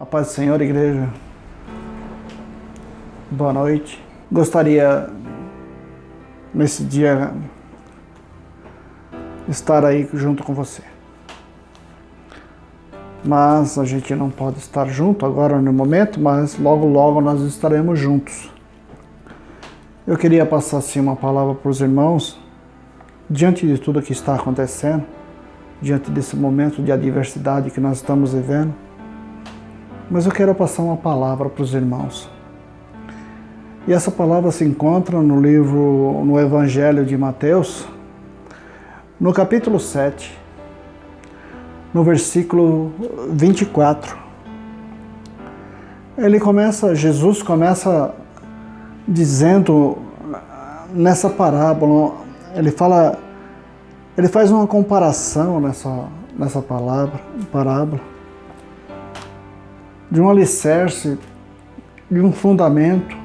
Paz do Senhor, igreja. Boa noite. Gostaria, nesse dia, estar aí junto com você. Mas a gente não pode estar junto agora no momento, mas logo logo nós estaremos juntos. Eu queria passar assim uma palavra para os irmãos, diante de tudo que está acontecendo, diante desse momento de adversidade que nós estamos vivendo. Mas eu quero passar uma palavra para os irmãos. E essa palavra se encontra no Evangelho de Mateus, no capítulo 7, no versículo 24. Jesus começa dizendo nessa parábola, ele faz uma comparação nessa parábola, de um alicerce, de um fundamento.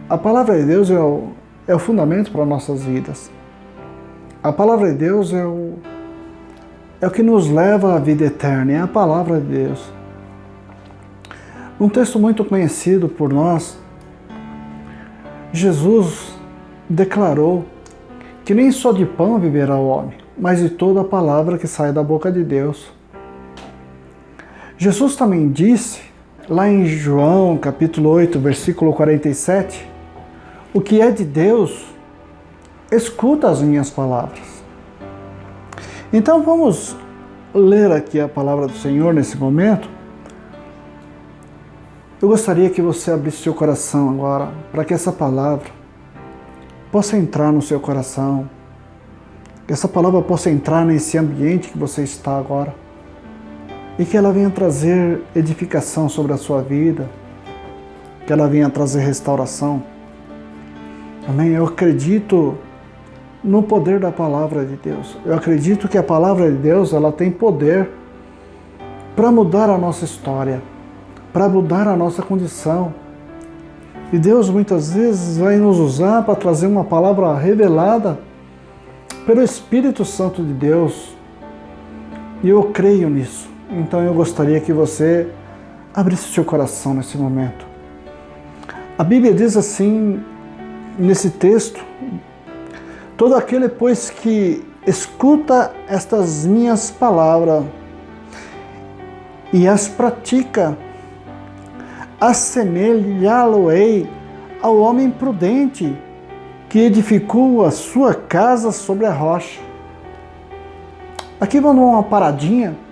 A palavra de Deus é o fundamento para nossas vidas. A palavra de Deus é o que nos leva à vida eterna, é a palavra de Deus. Um texto muito conhecido por nós, Jesus declarou que nem só de pão viverá o homem, mas de toda a palavra que sai da boca de Deus. Jesus também disse, lá em João, capítulo 8, versículo 47, o que é de Deus, escuta as minhas palavras. Então vamos ler aqui a palavra do Senhor nesse momento. Eu gostaria que você abrisse seu coração agora, para que essa palavra possa entrar no seu coração, que essa palavra possa entrar nesse ambiente que você está agora, e que ela venha trazer edificação sobre a sua vida, que ela venha trazer restauração. Amém? Eu acredito no poder da palavra de Deus. Eu acredito que a palavra de Deus, ela tem poder para mudar a nossa história, para mudar a nossa condição. E Deus muitas vezes vai nos usar para trazer uma palavra revelada pelo Espírito Santo de Deus. E eu creio nisso. Então eu gostaria que você abrisse seu coração nesse momento. A Bíblia diz assim, nesse texto: todo aquele, pois, que escuta estas minhas palavras e as pratica, assemelhá-lo-ei ao homem prudente que edificou a sua casa sobre a rocha. Aqui vamos dar uma paradinha.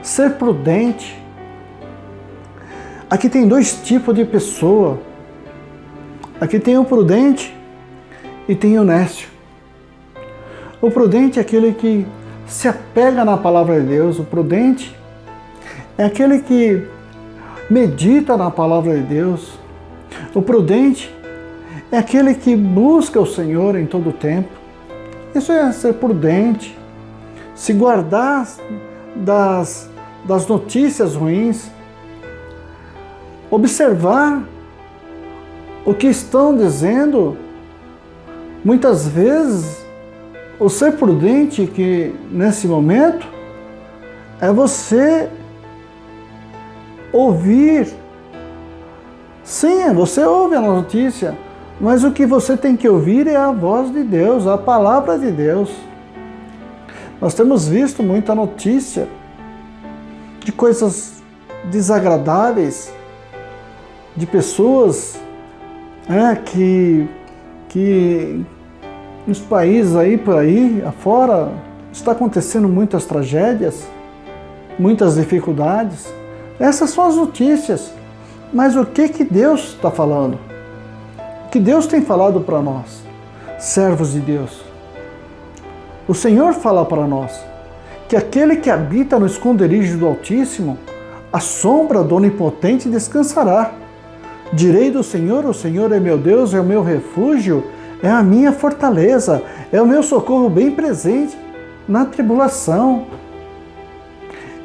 Ser prudente. Aqui tem dois tipos de pessoa. Aqui tem o prudente e tem o nécio. O prudente é aquele que se apega na palavra de Deus. O prudente é aquele que medita na palavra de Deus. O prudente é aquele que busca o Senhor em todo o tempo. Isso é ser prudente. Se guardar das notícias ruins. Observar o que estão dizendo. Muitas vezes, o ser prudente que nesse momento é você ouvir. Sim, você ouve a notícia, mas o que você tem que ouvir é a voz de Deus, a palavra de Deus. Nós temos visto muita notícia de coisas desagradáveis, de pessoas que nos países aí por aí afora está acontecendo muitas tragédias, muitas dificuldades. Essas são as notícias. Mas o que Deus está falando? O que Deus tem falado para nós, servos de Deus? O Senhor fala para nós que aquele que habita no esconderijo do Altíssimo, a sombra do Onipotente descansará. Direi do Senhor: o Senhor é meu Deus, é o meu refúgio, é a minha fortaleza, é o meu socorro bem presente na tribulação.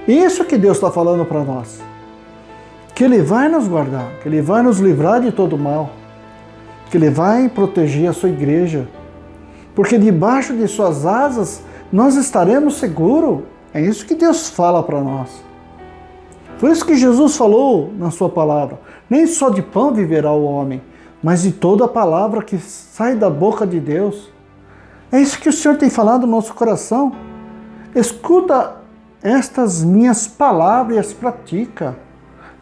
Isso que Deus está falando para nós. Que Ele vai nos guardar, que Ele vai nos livrar de todo mal, que Ele vai proteger a sua igreja, porque debaixo de suas asas nós estaremos seguros. É isso que Deus fala para nós. Por isso que Jesus falou na sua palavra, nem só de pão viverá o homem, mas de toda a palavra que sai da boca de Deus. É isso que o Senhor tem falado no nosso coração. Escuta estas minhas palavras e as pratica.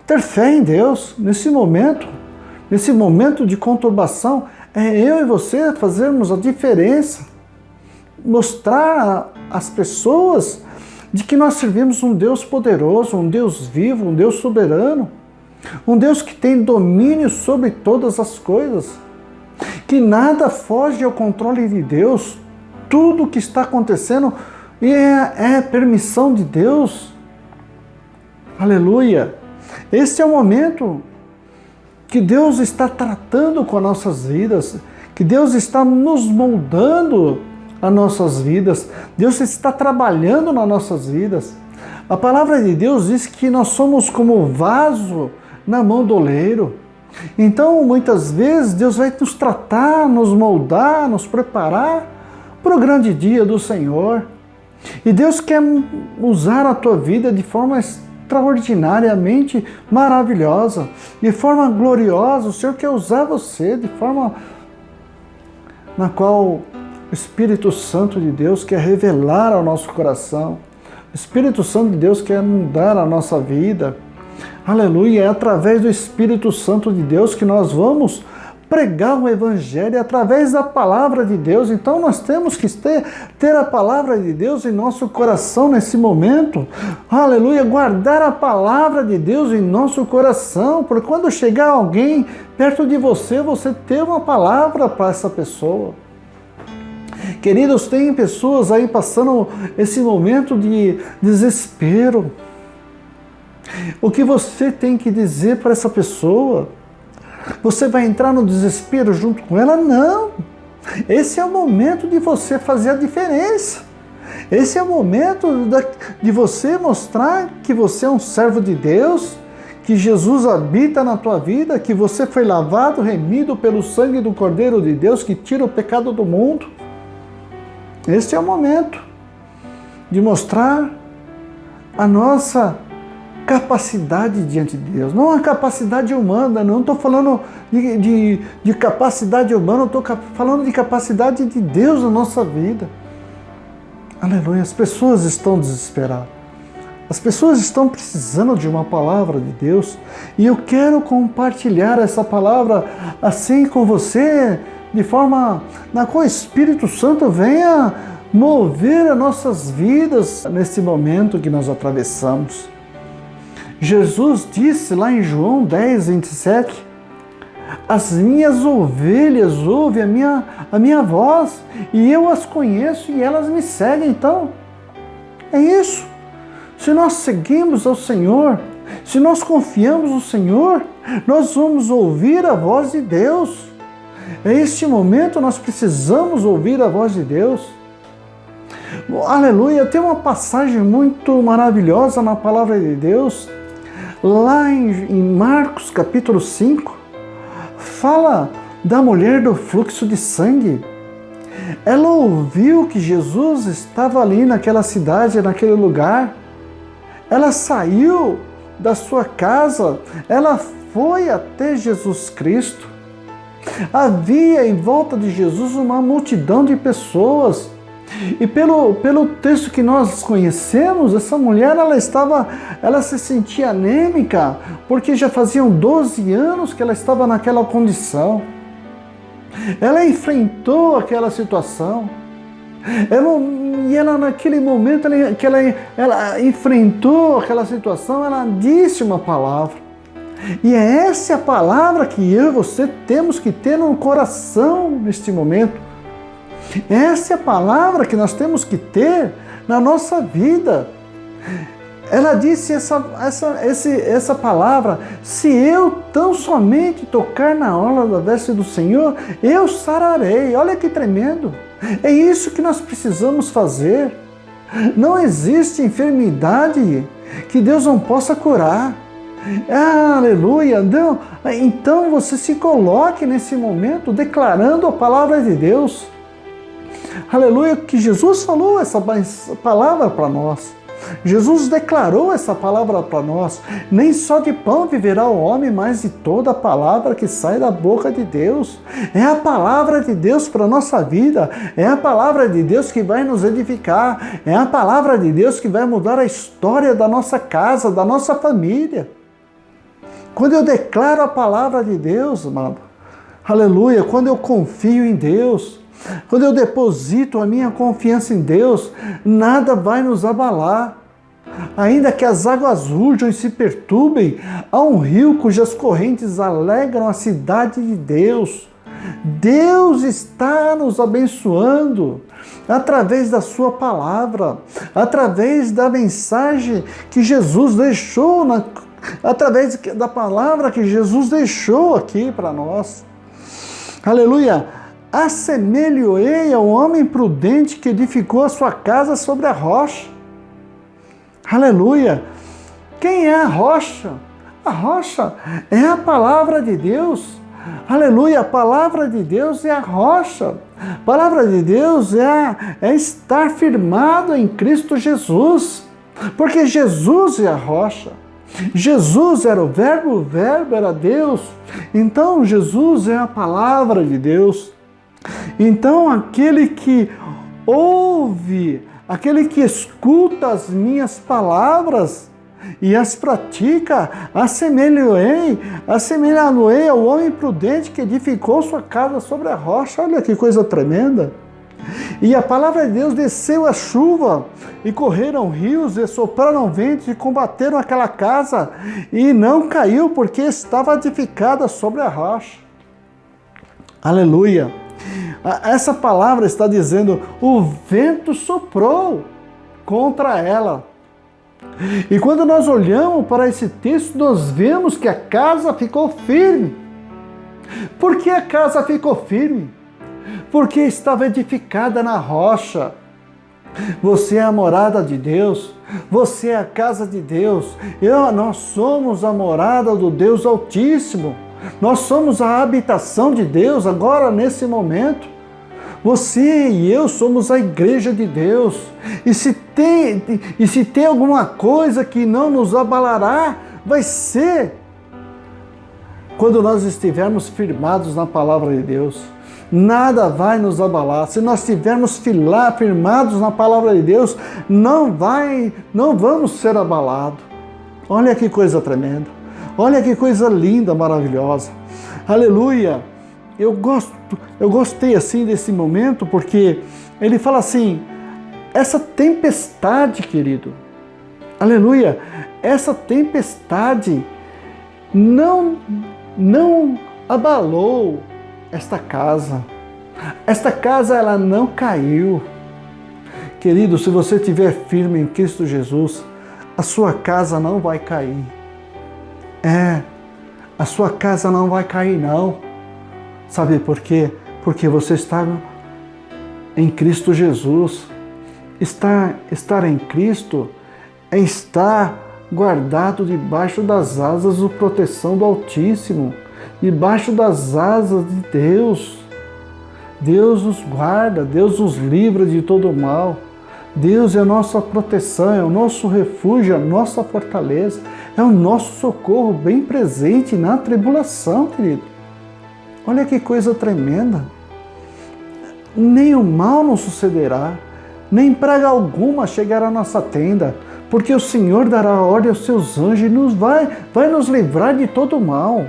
Ter fé em Deus nesse momento de conturbação, é eu e você fazermos a diferença. Mostrar às pessoas de que nós servimos um Deus poderoso, um Deus vivo, um Deus soberano, um Deus que tem domínio sobre todas as coisas, que nada foge ao controle de Deus, tudo que está acontecendo é permissão de Deus. Aleluia! Esse é o momento que Deus está tratando com as nossas vidas, que Deus está nos moldando as nossas vidas, Deus está trabalhando nas nossas vidas. A palavra de Deus diz que nós somos como vaso na mão do oleiro. Então, muitas vezes, Deus vai nos tratar, nos moldar, nos preparar para o grande dia do Senhor. E Deus quer usar a tua vida de forma extraordinariamente maravilhosa, de forma gloriosa. O Senhor quer usar você de forma na qual o Espírito Santo de Deus quer revelar ao nosso coração. O Espírito Santo de Deus quer mudar a nossa vida. Aleluia! É através do Espírito Santo de Deus que nós vamos pregar o Evangelho, através da palavra de Deus. Então nós temos que ter a palavra de Deus em nosso coração nesse momento. Aleluia! Guardar a palavra de Deus em nosso coração, porque quando chegar alguém perto de você, você ter uma palavra para essa pessoa. Queridos, tem pessoas aí passando esse momento de desespero. O que você tem que dizer para essa pessoa? Você vai entrar no desespero junto com ela? Não! Esse é o momento de você fazer a diferença. Esse é o momento de você mostrar que você é um servo de Deus, que Jesus habita na tua vida, que você foi lavado, remido pelo sangue do Cordeiro de Deus, que tira o pecado do mundo. Esse é o momento de mostrar a nossa capacidade diante de Deus. Não a capacidade humana, não estou falando de capacidade humana, estou falando de capacidade de Deus na nossa vida. Aleluia, as pessoas estão desesperadas. As pessoas estão precisando de uma palavra de Deus e eu quero compartilhar essa palavra assim com você, de forma na qual o Espírito Santo venha mover as nossas vidas nesse momento que nós atravessamos. Jesus disse lá em João 10, 27, as minhas ovelhas ouvem a minha voz e eu as conheço e elas me seguem. Então, é isso. Se nós seguimos ao Senhor, se nós confiamos no Senhor, nós vamos ouvir a voz de Deus. Este momento nós precisamos ouvir a voz de Deus. Aleluia, tem uma passagem muito maravilhosa na palavra de Deus, lá em Marcos capítulo 5, fala da mulher do fluxo de sangue. Ela ouviu que Jesus estava ali naquela cidade, naquele lugar. Ela saiu da sua casa, ela foi até Jesus Cristo. Havia em volta de Jesus uma multidão de pessoas. E pelo texto que nós conhecemos, essa mulher ela se sentia anêmica, porque já faziam 12 anos que ela estava naquela condição. Ela enfrentou aquela situação. E ela naquele momento que ela enfrentou aquela situação, ela disse uma palavra. E é essa a palavra que eu e você temos que ter no coração neste momento. Essa é a palavra que nós temos que ter na nossa vida. Ela disse essa palavra: se eu tão somente tocar na orla da veste do Senhor, eu sararei. Olha que tremendo. É isso que nós precisamos fazer. Não existe enfermidade que Deus não possa curar. Aleluia! Não. Então você se coloque nesse momento declarando a palavra de Deus. Aleluia! Que Jesus falou essa palavra para nós. Jesus declarou essa palavra para nós. Nem só de pão viverá o homem, mas de toda a palavra que sai da boca de Deus. É a palavra de Deus para a nossa vida. É a palavra de Deus que vai nos edificar. É a palavra de Deus que vai mudar a história da nossa casa, da nossa família. Quando eu declaro a palavra de Deus, amado, aleluia, quando eu confio em Deus, quando eu deposito a minha confiança em Deus, nada vai nos abalar. Ainda que as águas rujam e se perturbem, há um rio cujas correntes alegram a cidade de Deus. Deus está nos abençoando através da sua palavra, através da mensagem que Jesus deixou, através da palavra que Jesus deixou aqui para nós. Aleluia! Assemelho-ei ao homem prudente que edificou a sua casa sobre a rocha. Aleluia! Quem é a rocha? A rocha é a palavra de Deus. Aleluia! A palavra de Deus é a rocha. A palavra de Deus é estar firmado em Cristo Jesus. Porque Jesus é a rocha. Jesus era o verbo era Deus. Então Jesus é a palavra de Deus. Então aquele que ouve, aquele que escuta as minhas palavras e as pratica, assemelhá-lo-ei ao homem prudente que edificou sua casa sobre a rocha. Olha que coisa tremenda! E a palavra de Deus desceu a chuva, e correram rios, e sopraram ventos, e combateram aquela casa, e não caiu, porque estava edificada sobre a rocha. Aleluia! Essa palavra está dizendo, o vento soprou contra ela. E quando nós olhamos para esse texto, nós vemos que a casa ficou firme. Por que a casa ficou firme? Porque estava edificada na rocha. Você é a morada de Deus, você é a casa de Deus, nós somos a morada do Deus Altíssimo, nós somos a habitação de Deus agora nesse momento. Você e eu somos a igreja de Deus, e se tem alguma coisa que não nos abalará, vai ser quando nós estivermos firmados na palavra de Deus. Nada vai nos abalar. Se nós estivermos firmados na palavra de Deus, não vamos ser abalados. Olha que coisa tremenda. Olha que coisa linda, maravilhosa. Aleluia. Eu gostei assim desse momento, porque ele fala assim, essa tempestade, querido, aleluia, essa tempestade não abalou esta casa. Esta casa, ela não caiu. Querido, se você estiver firme em Cristo Jesus, a sua casa não vai cair. A sua casa não vai cair, não. Sabe por quê? Porque você está em Cristo Jesus. Estar em Cristo é estar guardado debaixo das asas de proteção do Altíssimo, debaixo das asas de Deus. Deus nos guarda, Deus nos livra de todo o mal. Deus é a nossa proteção, é o nosso refúgio, é a nossa fortaleza, é o nosso socorro bem presente na tribulação, querido. Olha que coisa tremenda. Nem o mal nos sucederá, nem praga alguma chegará à nossa tenda, porque o Senhor dará ordem aos seus anjos e vai nos livrar de todo o mal.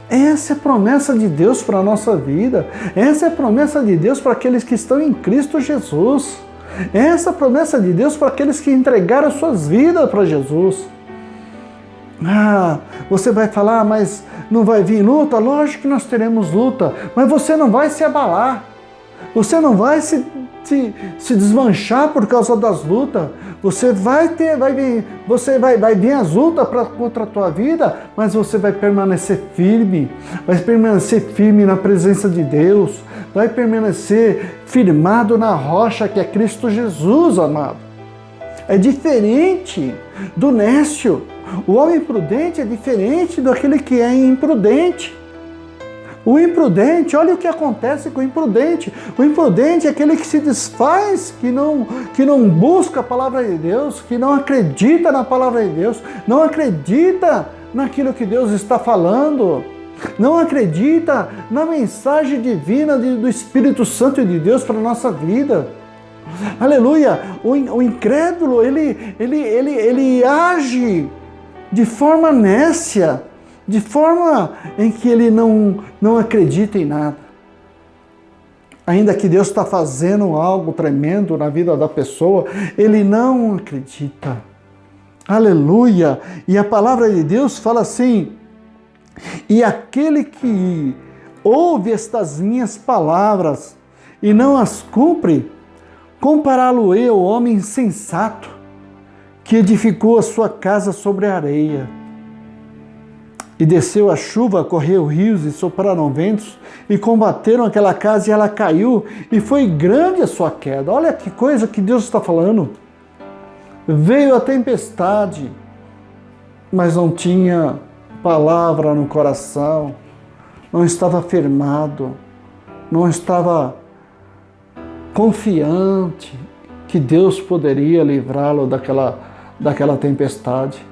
Essa é a promessa de Deus para a nossa vida. Essa é a promessa de Deus para aqueles que estão em Cristo Jesus. Essa é a promessa de Deus para aqueles que entregaram suas vidas para Jesus. Você vai falar, mas não vai vir luta? Lógico que nós teremos luta, mas você não vai se abalar. Você não vai se desmanchar por causa das lutas. Você vai vir as lutas contra a tua vida, mas você vai permanecer firme. Vai permanecer firme na presença de Deus. Vai permanecer firmado na rocha que é Cristo Jesus, amado. É diferente do nécio. O homem prudente é diferente daquele que é imprudente. O imprudente, olha o que acontece com o imprudente. O imprudente é aquele que se desfaz, que não busca a palavra de Deus, que não acredita na palavra de Deus, não acredita naquilo que Deus está falando, não acredita na mensagem divina do Espírito Santo de Deus para a nossa vida. Aleluia! O incrédulo, ele age de forma nécia, de forma em que ele não acredita em nada. Ainda que Deus está fazendo algo tremendo na vida da pessoa, ele não acredita. Aleluia! E a palavra de Deus fala assim: e aquele que ouve estas minhas palavras e não as cumpre, compará-lo-ei ao homem insensato que edificou a sua casa sobre a areia. E desceu a chuva, correu rios e sopraram ventos, e combateram aquela casa e ela caiu, e foi grande a sua queda. Olha que coisa que Deus está falando. Veio a tempestade, mas não tinha palavra no coração, não estava firmado, não estava confiante que Deus poderia livrá-lo daquela tempestade.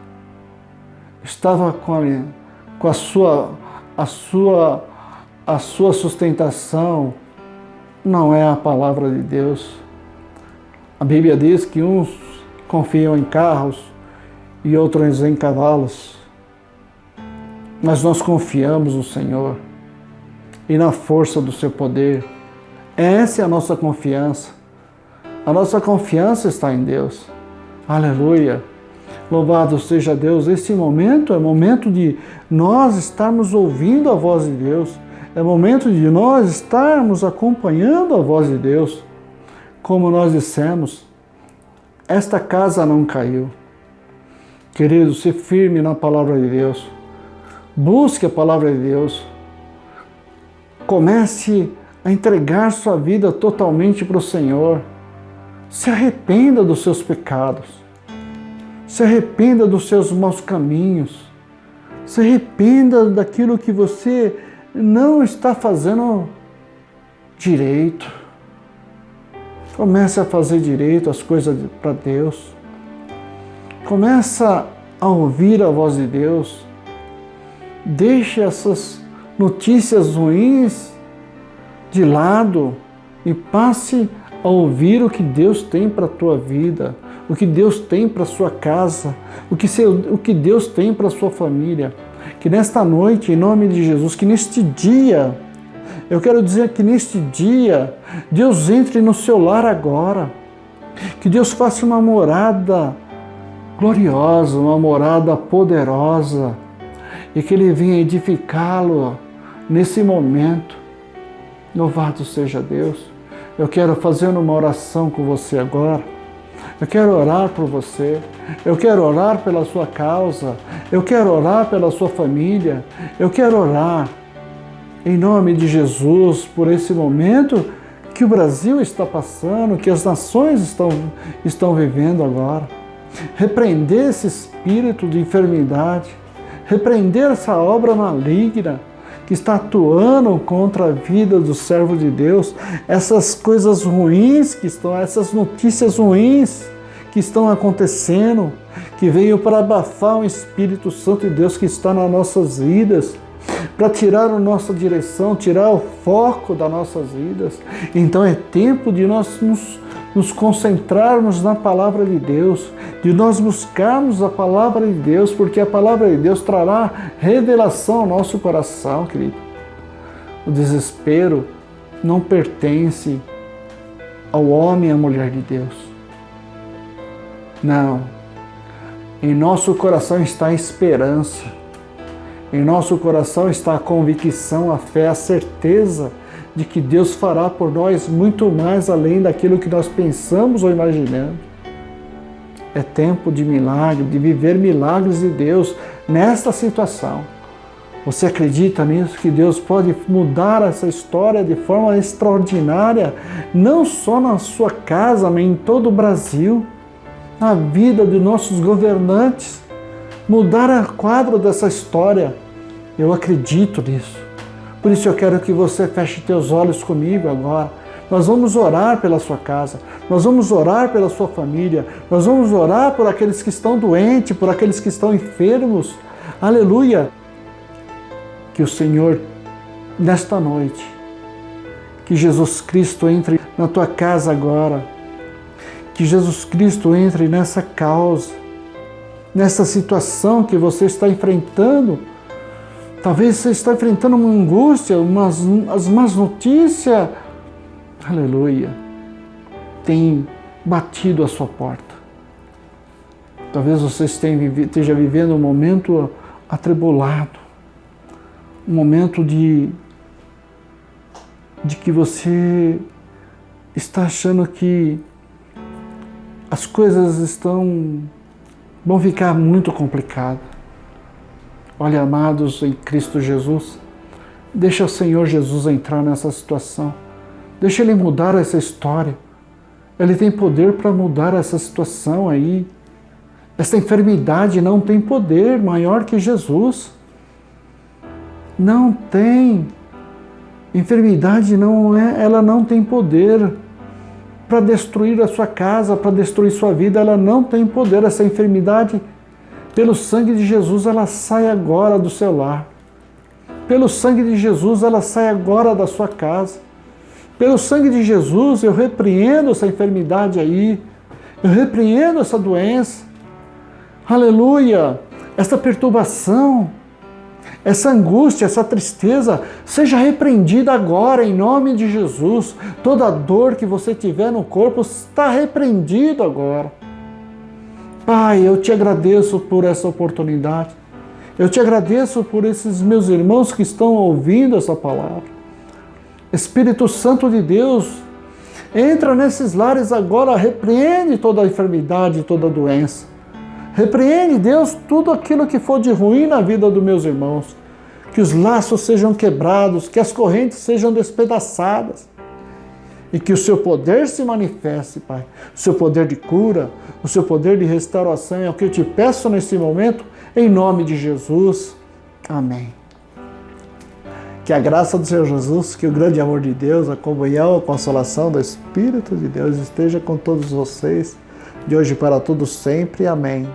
Estava com a sua sustentação não é a palavra de Deus. A Bíblia diz que uns confiam em carros e outros em cavalos, mas nós confiamos no Senhor e na força do seu poder. Essa é a nossa confiança. A nossa confiança está em Deus. Aleluia! Louvado seja Deus. Esse momento é momento de nós estarmos ouvindo a voz de Deus. É momento de nós estarmos acompanhando a voz de Deus. Como nós dissemos, esta casa não caiu. Querido, se firme na palavra de Deus. Busque a palavra de Deus. Comece a entregar sua vida totalmente para o Senhor. Se arrependa dos seus pecados. Se arrependa dos seus maus caminhos. Se arrependa daquilo que você não está fazendo direito. Comece a fazer direito as coisas para Deus. Comece a ouvir a voz de Deus. Deixe essas notícias ruins de lado e passe a ouvir o que Deus tem para a tua vida, o que Deus tem para a sua casa, o que Deus tem para a sua família. Que nesta noite, em nome de Jesus, que neste dia, eu quero dizer que neste dia, Deus entre no seu lar agora, que Deus faça uma morada gloriosa, uma morada poderosa, e que Ele venha edificá-lo nesse momento. Louvado seja Deus. Eu quero fazer uma oração com você agora. Eu quero orar por você. Eu quero orar pela sua causa. Eu quero orar pela sua família. Eu quero orar em nome de Jesus por esse momento que o Brasil está passando, que as nações estão vivendo agora. Repreender esse espírito de enfermidade. Repreender essa obra maligna que está atuando contra a vida do servo de Deus, essas coisas ruins essas notícias ruins que estão acontecendo, que veio para abafar o Espírito Santo de Deus que está nas nossas vidas, para tirar a nossa direção, tirar o foco das nossas vidas. Então é tempo de nós nos concentrarmos na palavra de Deus, de nós buscarmos a palavra de Deus, porque a palavra de Deus trará revelação ao nosso coração, querido. O desespero não pertence ao homem e à mulher de Deus. Não. Em nosso coração está a esperança. Em nosso coração está a convicção, a fé, a certeza de que Deus fará por nós muito mais além daquilo que nós pensamos ou imaginamos. É tempo de milagre, de viver milagres de Deus nesta situação. Você acredita nisso? Que Deus pode mudar essa história de forma extraordinária, não só na sua casa, mas em todo o Brasil, na vida de nossos governantes, mudar o quadro dessa história. Eu acredito nisso. Por isso eu quero que você feche teus olhos comigo agora. Nós vamos orar pela sua casa, nós vamos orar pela sua família, nós vamos orar por aqueles que estão doentes, por aqueles que estão enfermos. Aleluia! Que o Senhor, nesta noite, que Jesus Cristo entre na tua casa agora, que Jesus Cristo entre nessa causa, nessa situação que você está enfrentando. Talvez você está enfrentando uma angústia, as más notícias, aleluia, tem batido a sua porta. Talvez você esteja vivendo um momento atribulado, um momento de que você está achando que as coisas vão ficar muito complicadas. Olha, amados em Cristo Jesus, deixa o Senhor Jesus entrar nessa situação. Deixa Ele mudar essa história. Ele tem poder para mudar essa situação aí. Essa enfermidade não tem poder maior que Jesus. Não tem. Enfermidade ela não tem poder para destruir a sua casa, para destruir sua vida. Ela não tem poder. Essa enfermidade, pelo sangue de Jesus, ela sai agora do seu lar. Pelo sangue de Jesus, ela sai agora da sua casa. Pelo sangue de Jesus, eu repreendo essa enfermidade aí. Eu repreendo essa doença. Aleluia! Essa perturbação, essa angústia, essa tristeza, seja repreendida agora em nome de Jesus. Toda dor que você tiver no corpo está repreendido agora. Pai, eu te agradeço por essa oportunidade. Eu te agradeço por esses meus irmãos que estão ouvindo essa palavra. Espírito Santo de Deus, entra nesses lares agora, repreende toda a enfermidade, toda a doença. Repreende, Deus, tudo aquilo que for de ruim na vida dos meus irmãos. Que os laços sejam quebrados, que as correntes sejam despedaçadas. E que o seu poder se manifeste, Pai. O seu poder de cura, o seu poder de restauração é o que eu te peço nesse momento, em nome de Jesus. Amém. Que a graça do Senhor Jesus, que o grande amor de Deus, a comunhão, a consolação do Espírito de Deus esteja com todos vocês, de hoje para todos sempre. Amém.